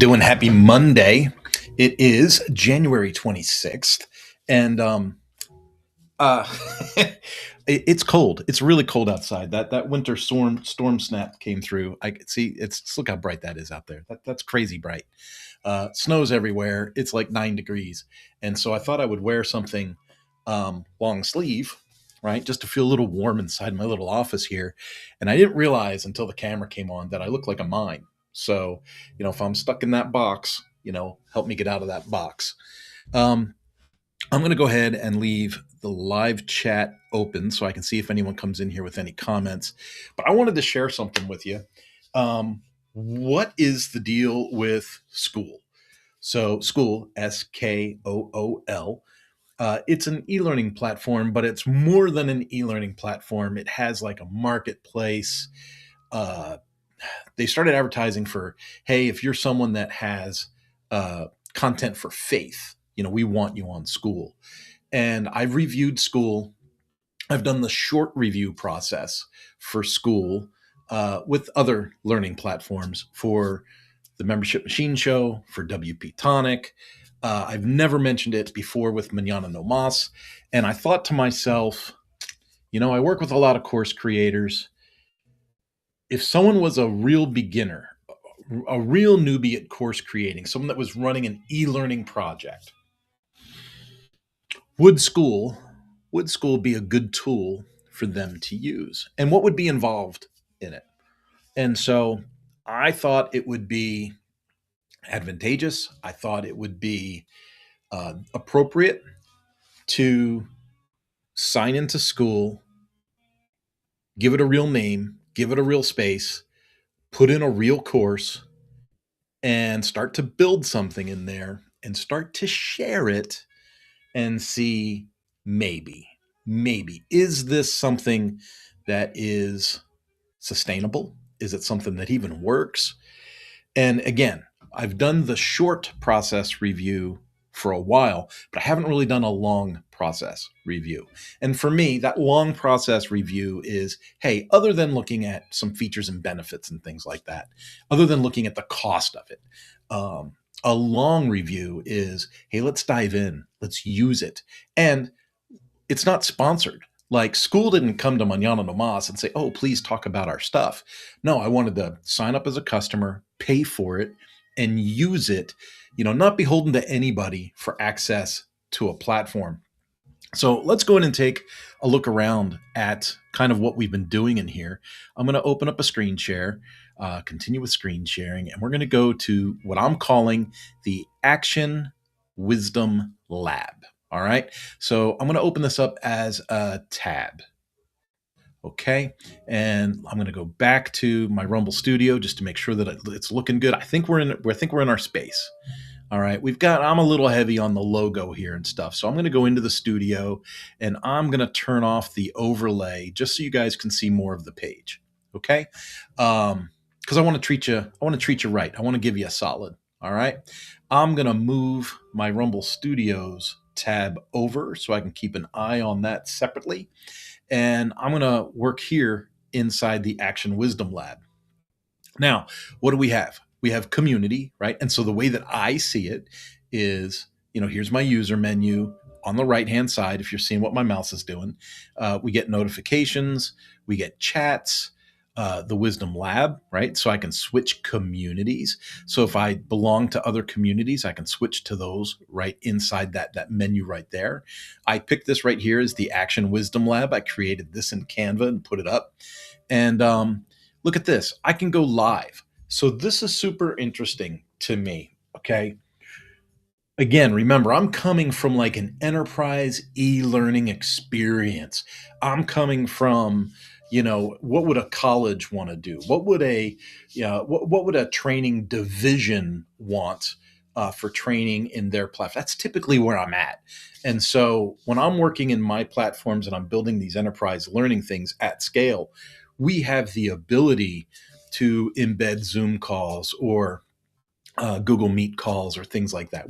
doing? Happy Monday. It is January 26th, and uh, it's cold. It's really cold outside. That winter storm snap came through. I could see it's look how bright that is out there. That's crazy bright. Snow's everywhere. It's like 9 degrees, and so I thought I would wear something long sleeve, right, just to feel a little warm inside my little office here. And I didn't realize until the camera came on that I look like a mime. So, if I'm stuck in that box, help me get out of that box. Um, I'm going to go ahead and leave the live chat open so I can see if anyone comes in here with any comments. But I wanted to share something with you. What is the deal with Skool? So, Skool, Skool, it's an e-learning platform, but it's more than an e-learning platform. It has like a marketplace. Uh, they started advertising for, hey, if you're someone that has content for faith, we want you on Skool. And I've reviewed Skool. I've done the short review process for Skool with other learning platforms for the Membership Machine Show, for WP Tonic. I've never mentioned it before with Mañana No Mas. And I thought to myself, I work with a lot of course creators. If someone was a real beginner, a real newbie at course creating, someone that was running an e-learning project, would Skool be a good tool for them to use? And what would be involved in it? And so I thought it would be advantageous. I thought it would be appropriate to sign into Skool, give it a real name, give it a real space, put in a real course, and start to build something in there and start to share it and see maybe, is this something that is sustainable? Is it something that even works? And again, I've done the short process review for a while, but I haven't really done a long process review. And for me, that long process review is, hey, other than looking at some features and benefits and things like that, other than looking at the cost of it, a long review is, hey, let's dive in, let's use it. And it's not sponsored. Like Skool didn't come to Mañana No Mas and say, oh, please talk about our stuff. No, I wanted to sign up as a customer, pay for it, and use it, not beholden to anybody for access to a platform. So let's go in and take a look around at kind of what we've been doing in here. I'm going to open up a screen share, continue with screen sharing, and we're going to go to what I'm calling the Action Wisdom Lab. All right. So I'm going to open this up as a tab. Okay. And I'm going to go back to my Rumble Studio just to make sure that it's looking good. I think we're in our space. All right. I'm a little heavy on the logo here and stuff. So I'm going to go into the studio and I'm going to turn off the overlay just so you guys can see more of the page. Okay. Because I want to treat you right. I want to give you a solid. All right. I'm going to move my Rumble Studios tab over so I can keep an eye on that separately. And I'm going to work here inside the Action Wisdom Lab. Now, what do we have? We have community, right? And so the way that I see it is, here's my user menu on the right-hand side. If you're seeing what my mouse is doing, we get notifications, we get chats, the Wisdom Lab, right? So I can switch communities. So if I belong to other communities, I can switch to those right inside that menu right there. I picked this right here as the Action Wisdom Lab. I created this in Canva and put it up. And look at this. I can go live. So this is super interesting to me, okay? Again, remember, I'm coming from like an enterprise e-learning experience. I'm coming from, what would a college want to do? What would what would a training division want for training in their platform? That's typically where I'm at. And so when I'm working in my platforms and I'm building these enterprise learning things at scale, we have the ability to embed Zoom calls or Google Meet calls or things like that.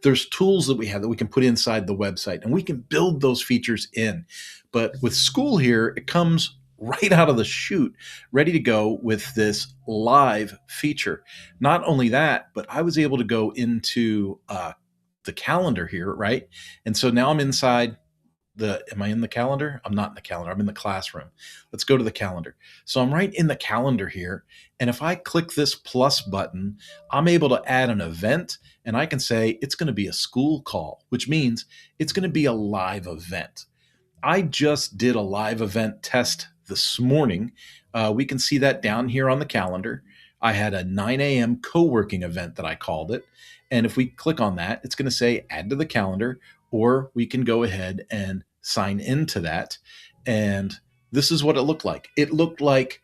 There's tools that we have that we can put inside the website and we can build those features in. But with Skool here, it comes right out of the chute, ready to go with this live feature. Not only that, but I was able to go into the calendar here, right? And so now I'm inside am I in the calendar? I'm not in the calendar. I'm in the classroom. Let's go to the calendar. So I'm right in the calendar here. And if I click this plus button, I'm able to add an event and I can say it's going to be a school call, which means it's going to be a live event. I just did a live event test this morning. We can see that down here on the calendar. I had a 9 a.m. co-working event that I called it. And if we click on that, it's going to say add to the calendar, or we can go ahead and sign into that. And this is what it looked like. It looked like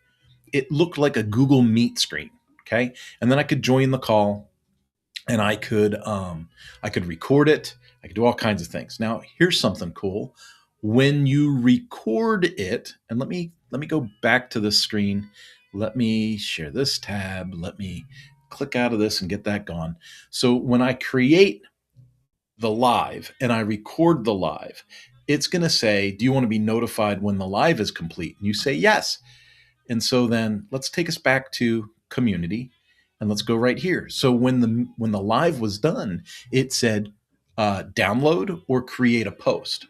a Google Meet screen. Okay. And then I could join the call and I could record it. I could do all kinds of things. Now, here's something cool. When you record it, and let me go back to the screen. Let me share this tab. Let me click out of this and get that gone. So when I create the live and I record the live, it's going to say, do you want to be notified when the live is complete? And you say yes. And so then let's take us back to community and let's go right here. So when the live was done, it said download or create a post.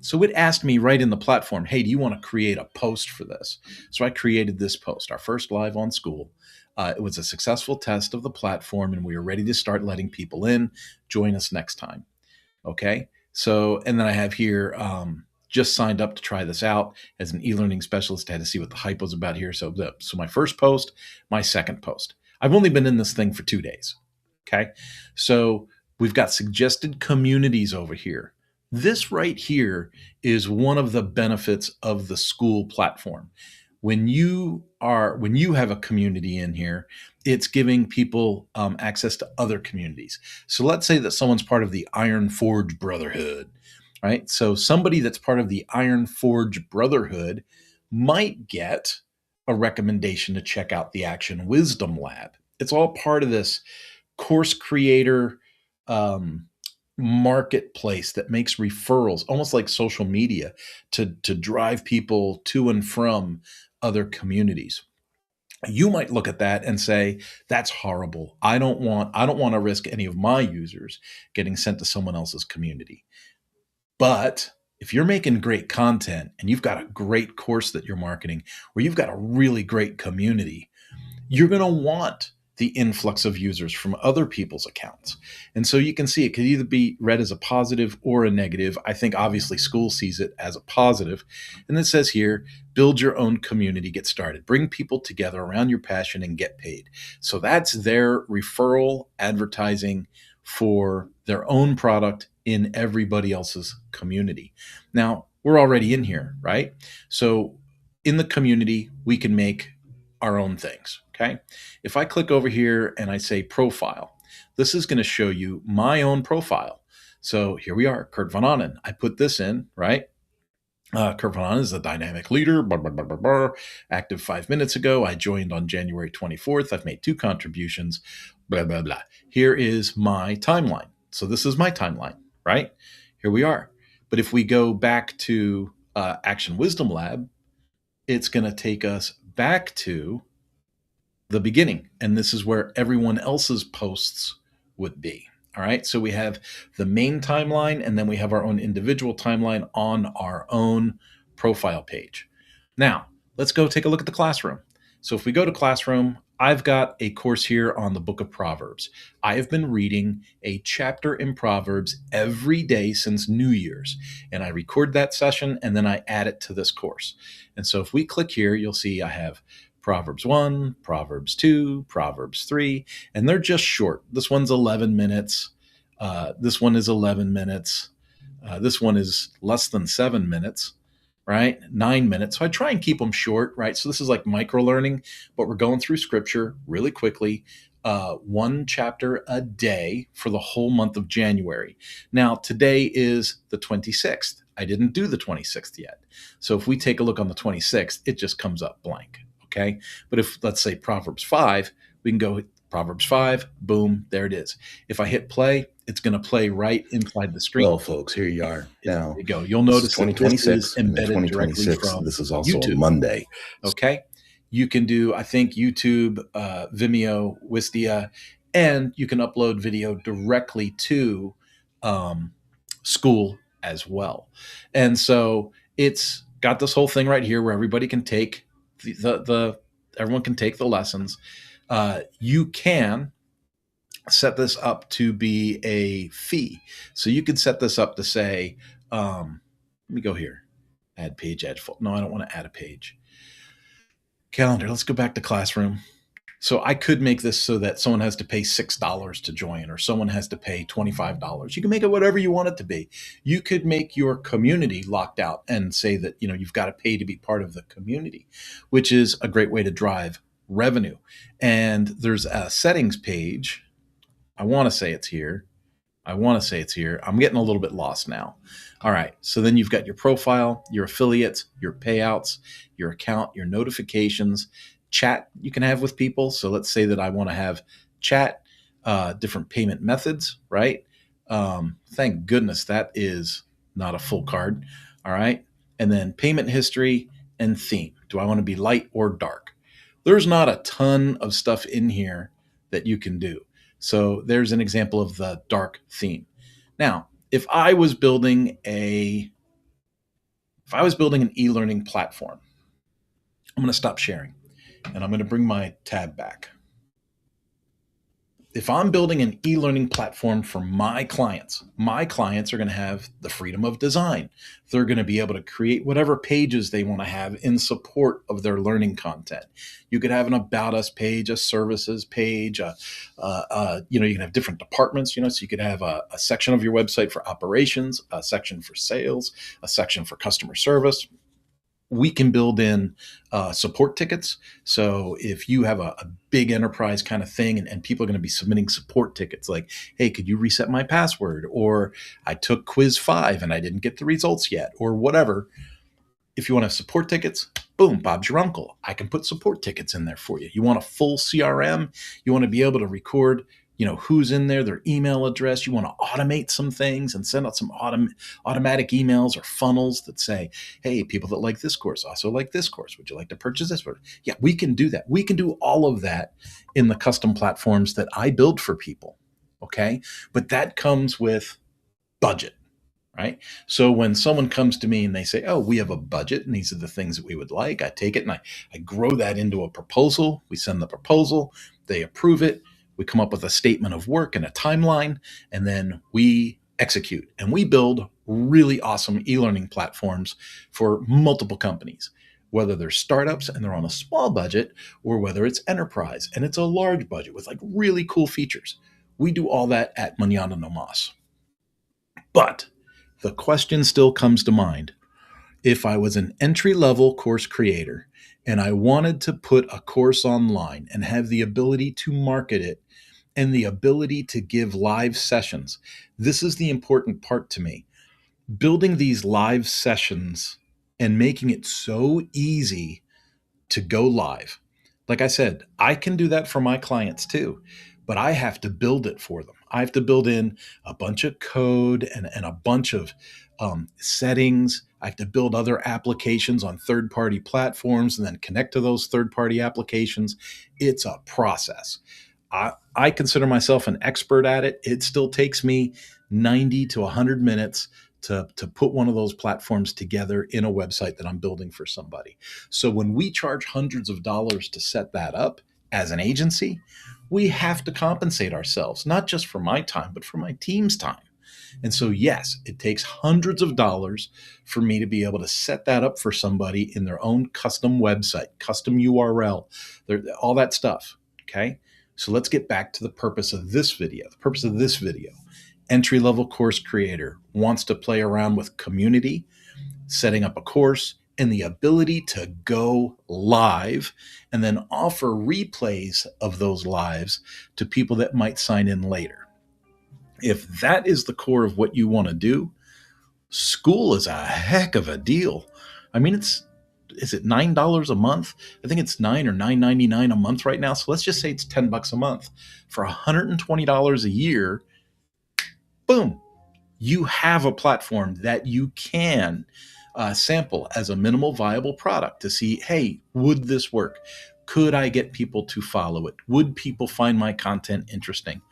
So it asked me right in the platform, hey, do you want to create a post for this? So I created this post, our first live on Skool. It was a successful test of the platform, and we are ready to start letting people in. Join us next time. Okay. So, and then I have here, just signed up to try this out as an e-learning specialist. I had to see what the hype was about here. So my first post, my second post. I've only been in this thing for 2 days. Okay. So we've got suggested communities over here. This right here is one of the benefits of the Skool platform. When you have a community in here, it's giving people access to other communities. So let's say that someone's part of the Iron Forge Brotherhood, right? So somebody that's part of the Iron Forge Brotherhood might get a recommendation to check out the Action Wisdom Lab. It's all part of this course creator marketplace that makes referrals, almost like social media, to drive people to and from other communities. You might look at that and say, that's horrible. I don't want to risk any of my users getting sent to someone else's community. But if you're making great content and you've got a great course that you're marketing, or you've got a really great community, you're going to want the influx of users from other people's accounts. And so you can see it could either be read as a positive or a negative. I think obviously Skool sees it as a positive. And it says here, build your own community, get started, bring people together around your passion and get paid. So that's their referral advertising for their own product in everybody else's community. Now, we're already in here, right? So in the community, we can make our own things. Okay. If I click over here and I say profile, this is going to show you my own profile. So here we are, Kurt Von Annen. I put this in, right? Kurt Von Annen is a dynamic leader, blah, blah, blah, blah, blah. Active 5 minutes ago. I joined on January 24th. I've made 2 contributions, blah, blah, blah. Here is my timeline. So this is my timeline, right? Here we are. But if we go back to Action Wisdom Lab, it's going to take us back to the beginning. And this is where everyone else's posts would be. All right. So we have the main timeline, and then we have our own individual timeline on our own profile page. Now, let's go take a look at the classroom. So if we go to classroom, I've got a course here on the book of Proverbs. I have been reading a chapter in Proverbs every day since New Year's, and I record that session and then I add it to this course. And so if we click here, you'll see I have Proverbs 1, Proverbs 2, Proverbs 3, and they're just short. This one's 11 minutes. This one is 11 minutes. This one is less than 7 minutes, right? 9 minutes. So I try and keep them short, right? So this is like micro learning, but we're going through scripture really quickly. 1 chapter a day for the whole month of January. Now, today is the 26th. I didn't do the 26th yet. So if we take a look on the 26th, it just comes up blank. Okay. But if, let's say, Proverbs 5, we can go Proverbs 5, boom, there it is. If I hit play, it's going to play right inside the screen. Well, folks, here you are. Now, there you go. You'll this is notice that this is 2026, and in embedded directly 2026, from this is also a YouTube. Monday. Okay. You can do, I think, YouTube, Vimeo, Wistia, and you can upload video directly to Skool as well. And so it's got this whole thing right here where everybody can take everyone can take the lessons. You can set this up to be a fee. So you could set this up to say, let me go here, add page, add full. No, I don't want to add a page. Calendar, let's go back to Classroom. So I could make this so that someone has to pay $6 to join, or someone has to pay $25. You can make it whatever you want it to be. You could make your community locked out and say that, you've got to pay to be part of the community, which is a great way to drive revenue. And there's a settings page. I want to say it's here. I'm getting a little bit lost now. All right. So then you've got your profile, your affiliates, your payouts, your account, your notifications, chat you can have with people. So let's say that I want to have chat, different payment methods, right? Thank goodness that is not a full card. All right. And then payment history and theme. Do I want to be light or dark? There's not a ton of stuff in here that you can do. So there's an example of the dark theme. Now, if I was building an e-learning platform, I'm going to stop sharing and I'm going to bring my tab back. If I'm building an e-learning platform for my clients are going to have the freedom of design. They're going to be able to create whatever pages they want to have in support of their learning content. You could have an about us page, a services page, you can have different departments, so you could have a section of your website for operations, a section for sales, a section for customer service. We can build in support tickets. So if you have a big enterprise kind of thing and people are going to be submitting support tickets like, hey, could you reset my password? Or I took quiz 5 and I didn't get the results yet, or whatever. If you want to have support tickets, boom, Bob's your uncle. I can put support tickets in there for you. You want a full CRM? You want to be able to record who's in there, their email address. You want to automate some things and send out some automatic emails or funnels that say, hey, people that like this course also like this course. Would you like to purchase this? Yeah, we can do that. We can do all of that in the custom platforms that I build for people. Okay. But that comes with budget, right? So when someone comes to me and they say, oh, we have a budget and these are the things that we would like, I take it and I grow that into a proposal. We send the proposal, they approve it. We come up with a statement of work and a timeline, and then we execute. And we build really awesome e-learning platforms for multiple companies, whether they're startups and they're on a small budget, or whether it's enterprise and it's a large budget with like really cool features. We do all that at Mañana No Mas. But the question still comes to mind. If I was an entry-level course creator and I wanted to put a course online and have the ability to market it and the ability to give live sessions. This is the important part to me. Building these live sessions and making it so easy to go live. Like I said, I can do that for my clients too, but I have to build it for them. I have to build in a bunch of code and a bunch of settings. I have to build other applications on third-party platforms and then connect to those third-party applications. It's a process. I consider myself an expert at it. It still takes me 90 to 100 minutes to put one of those platforms together in a website that I'm building for somebody. So when we charge hundreds of dollars to set that up as an agency, we have to compensate ourselves, not just for my time, but for my team's time. And so, yes, it takes hundreds of dollars for me to be able to set that up for somebody in their own custom website, custom URL, all that stuff. Okay. So let's get back to the purpose of this video. The purpose of this video, entry-level course creator wants to play around with community, setting up a course, and the ability to go live and then offer replays of those lives to people that might sign in later. If that is the core of what you want to do, Skool is a heck of a deal. I mean, is it $9 a month? I think it's $9 or $9.99 a month right now. So let's just say it's $10 a month. For $120 a year, Boom. You have a platform that you can sample as a minimal viable product to see, hey, would this work? Could I get people to follow it? Would people find my content interesting?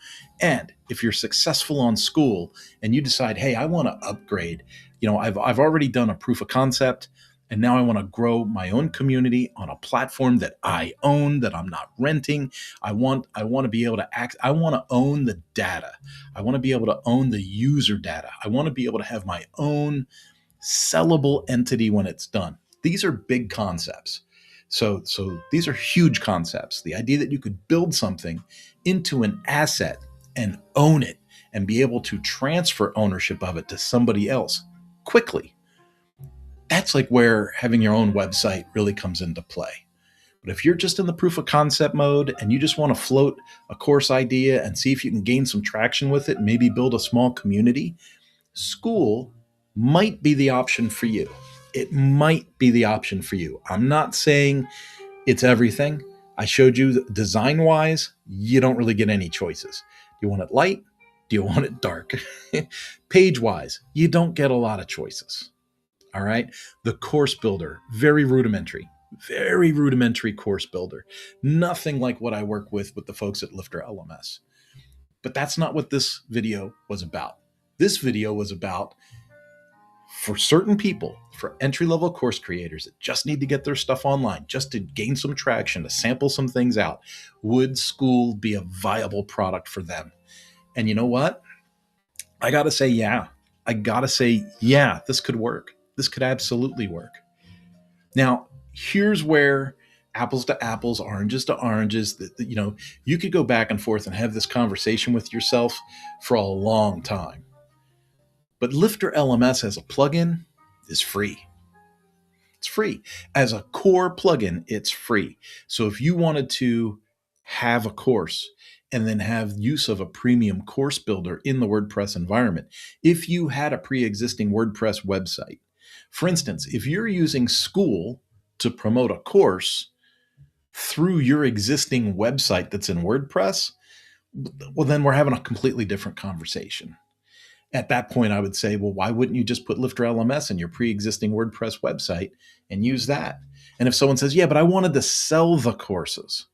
And if you're successful on Skool and you decide, hey, I want to upgrade, I've already done a proof of concept, and now I want to grow my own community on a platform that I own, that I'm not renting. I want to be able to act. I want to own the data. I want to be able to own the user data. I want to be able to have my own sellable entity when it's done. These are big concepts. So these are huge concepts. The idea that you could build something into an asset and own it and be able to transfer ownership of it to somebody else quickly. That's like where having your own website really comes into play. But if you're just in the proof of concept mode and you just want to float a course idea and see if you can gain some traction with it, maybe build a small community, Skool might be the option for you. It might be the option for you. I'm not saying it's everything. I showed you design wise, you don't really get any choices. Do you want it light? Do you want it dark? Page wise, you don't get a lot of choices. All right. The course builder, very rudimentary course builder. Nothing like what I work with the folks at Lifter LMS. But that's not what this video was about. This video was about, for certain people, for entry-level course creators that just need to get their stuff online, just to gain some traction, to sample some things out, would Skool be a viable product for them? And you know what? I got to say, yeah. This could work. This could absolutely work. Now, here's where apples to apples, oranges to oranges, you could go back and forth and have this conversation with yourself for a long time. But Lifter LMS as a plugin is free. It's free. As a core plugin, it's free. So if you wanted to have a course and then have use of a premium course builder in the WordPress environment, if you had a pre-existing WordPress website, for instance, if you're using Skool to promote a course through your existing website that's in WordPress, well, then we're having a completely different conversation. At that point, I would say, well, why wouldn't you just put Lifter LMS in your pre-existing WordPress website and use that? And if someone says, yeah, but I wanted to sell the courses.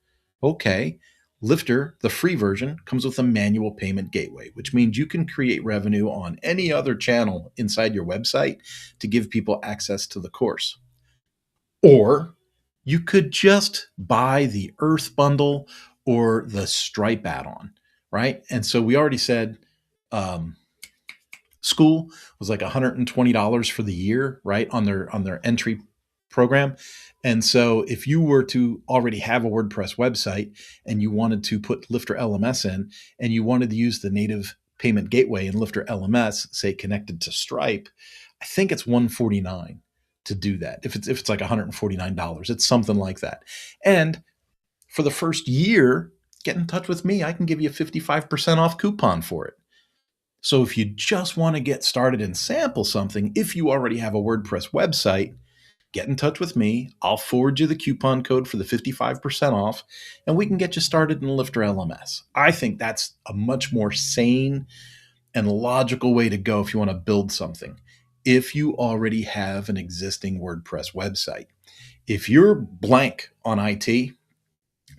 Okay, Lifter, the free version, comes with a manual payment gateway, which means you can create revenue on any other channel inside your website to give people access to the course. Or you could just buy the Earth bundle or the Stripe add-on, right? And so we already said, Skool was like $120 for the year, right, on their entry program. And so if you were to already have a WordPress website and you wanted to put Lifter LMS in and you wanted to use the native payment gateway in Lifter LMS, say connected to Stripe, I think it's $149 to do that. If it's like $149, it's something like that. And for the first year, get in touch with me. I can give you a 55% off coupon for it. So if you just want to get started and sample something, if you already have a WordPress website, get in touch with me. I'll forward you the coupon code for the 55% off, and we can get you started in Lifter LMS. I think that's a much more sane and logical way to go if you want to build something. If you already have an existing WordPress website, if you're blank on IT,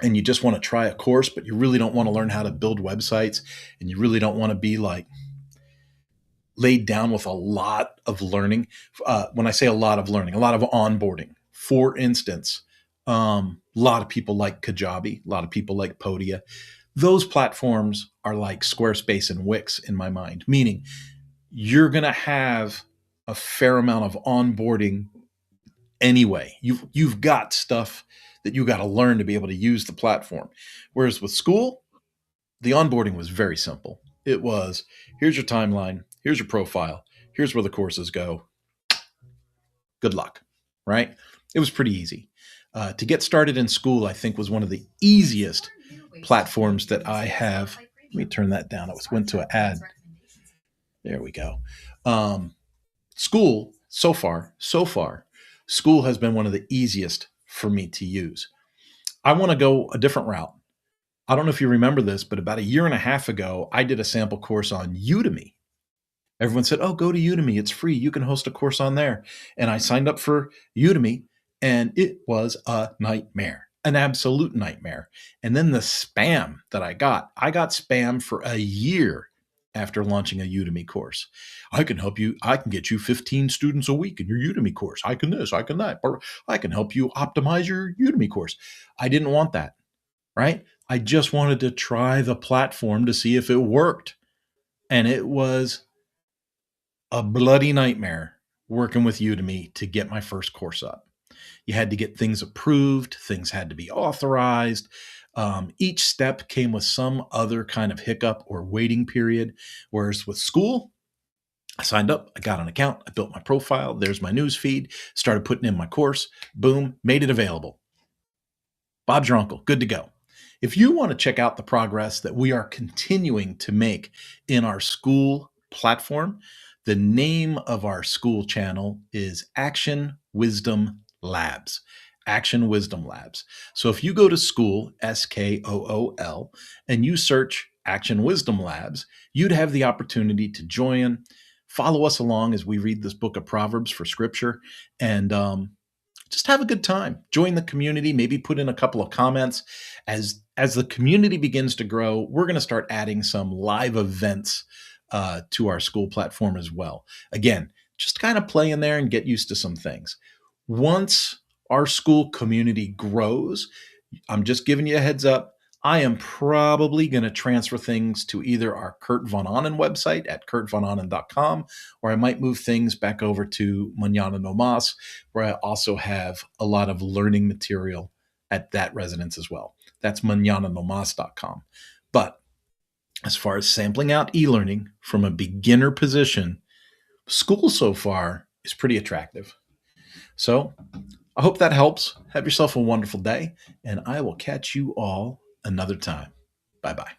and you just want to try a course, but you really don't want to learn how to build websites, and you really don't want to be like laid down with a lot of learning. When I say a lot of learning, a lot of onboarding. For instance, a lot of people like Kajabi, a lot of people like Podia. Those platforms are like Squarespace and Wix in my mind, meaning you're going to have a fair amount of onboarding anyway. You've got stuff that you got to learn to be able to use the platform. Whereas with Skool, the onboarding was very simple. It was, here's your timeline, here's your profile, here's where the courses go. Good luck, right? It was pretty easy. To get started in Skool, I think, was one of the easiest platforms that I have. Let me turn that down. It went to an ad. There we go. Skool, so far, Skool has been one of the easiest for me to use. I want to go a different route. I don't know if you remember this, but about a year and a half ago, I did a sample course on Udemy. Everyone said, "Oh, go to Udemy. It's free. You can host a course on there." And I signed up for Udemy, and it was a nightmare, an absolute nightmare. And then the spam that I got spam for a year after launching a Udemy course. I can help you. I can get you 15 students a week in your Udemy course. I can this, I can that, or I can help you optimize your Udemy course. I didn't want that, right? I just wanted to try the platform to see if it worked. And it was a bloody nightmare working with Udemy to get my first course up. You had to get things approved, things had to be authorized. Each step came with some other kind of hiccup or waiting period. Whereas with Skool, I signed up, I got an account, I built my profile, there's my news feed, started putting in my course, boom, made it available. Bob's your uncle, good to go. If you want to check out the progress that we are continuing to make in our Skool platform, the name of our Skool channel is Action Wisdom Labs. Action Wisdom Labs. So if you go to Skool, Skool, and you search Action Wisdom Labs, you'd have the opportunity to join, follow us along as we read this book of Proverbs for scripture, and just have a good time. Join the community, maybe put in a couple of comments. As the community begins to grow, we're going to start adding some live events to our Skool platform as well. Again, just kind of play in there and get used to some things. Once our Skool community grows, I'm just giving you a heads up. I am probably going to transfer things to either our Kurt Von Annen website at kurtvonannen.com, or I might move things back over to Manana No Mas, where I also have a lot of learning material at that residence as well. That's manananomas.com. But as far as sampling out e-learning from a beginner position, Skool so far is pretty attractive. So I hope that helps. Have yourself a wonderful day, and I will catch you all another time. Bye bye.